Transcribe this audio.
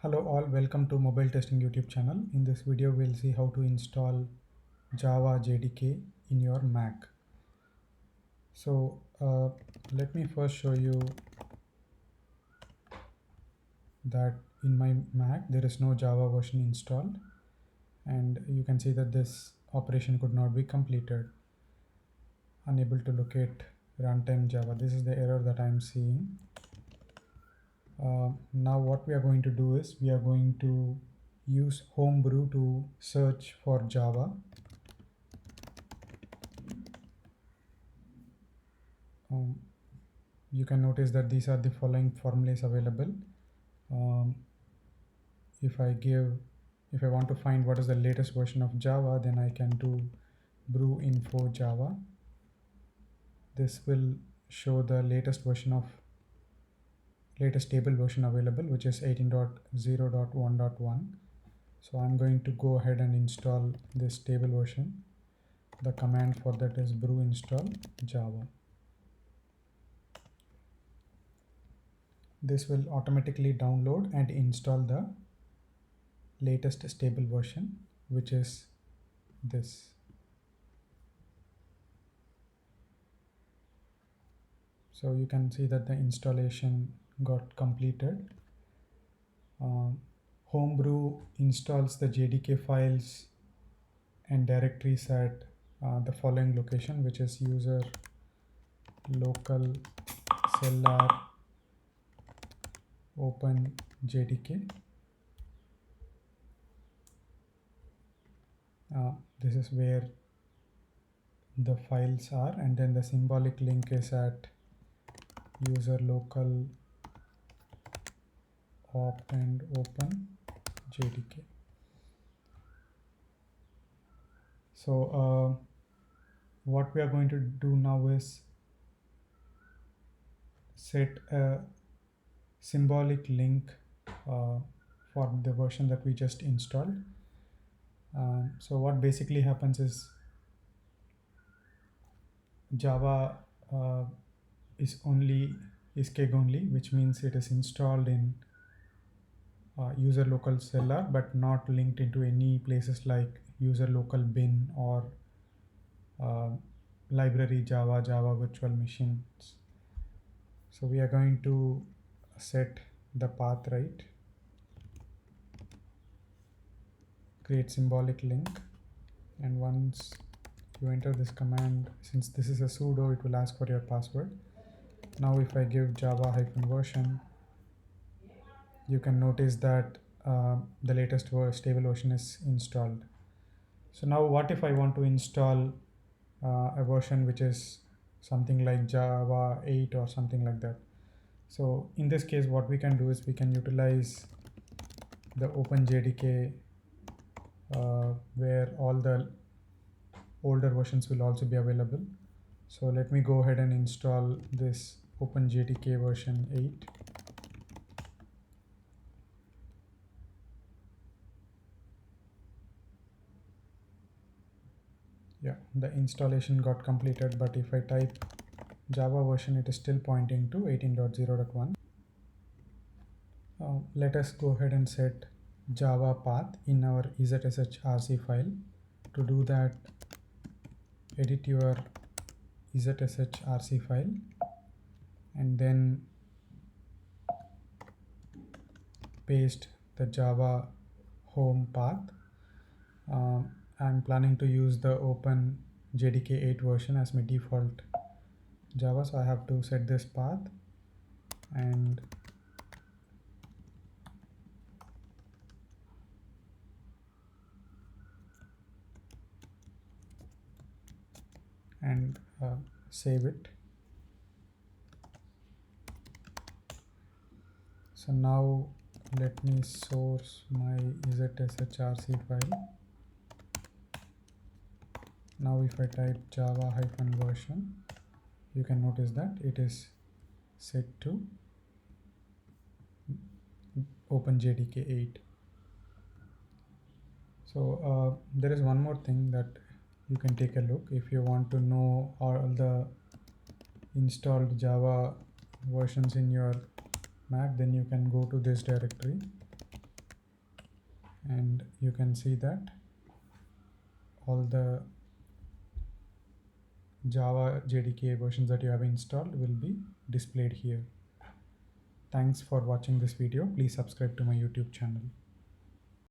Hello all, welcome to Mobile Testing YouTube channel. In this video we'll see how to install Java JDK in your Mac. So let me first show you that in my Mac there is no Java version installed, and you can see that this operation could not be completed. Unable to locate runtime Java. This is the error that I'm seeing. Now what we are going to do is we are going to use Homebrew to search for Java. You can notice that these are the following formulas available. If I want to find what is the latest version of Java, then I can do brew info Java. This will show the latest table version available, which is 18.0.1.1. So I'm going to go ahead and install this table version. The command for that is brew install Java. This will automatically download and install the latest stable version, which is this. So you can see that the installation got completed. Homebrew installs the JDK files and directories at the following location, which is user local cellar openjdk. This is where the files are, and then the symbolic link is at user local opt and open JDK. So what we are going to do now is set a symbolic link for the version that we just installed. So what basically happens is Java is keg only, which means it is installed in user local Cellar, but not linked into any places like user local bin or library Java VirtualMachines. So we are going to set the path right, create symbolic link, and once you enter this command, since this is a sudo, it will ask for your password. Now if I give java -version, you can notice that the latest stable version is installed. So now what if I want to install a version which is something like Java 8 or something like that? So in this case, what we can do is we can utilize the openjdk where all the older versions will also be available. So let me go ahead and install this openjdk version 8. Yeah, the installation got completed, but if I type Java version, it is still pointing to 18.0.1. Let us go ahead and set Java path in our zshrc file. To do that, edit your zshrc file and then paste the Java home path. I'm planning to use the openjdk 8 version as my default Java, so I have to set this path and save it. So now let me source my zshrc file. Now if I type java -version, you can notice that it is set to openjdk 8. So there is one more thing that you can take a look. If you want to know all the installed Java versions in your Mac, then you can go to this directory and you can see that all the Java JDK versions that you have installed will be displayed here. Thanks for watching this video. Please subscribe to my YouTube channel.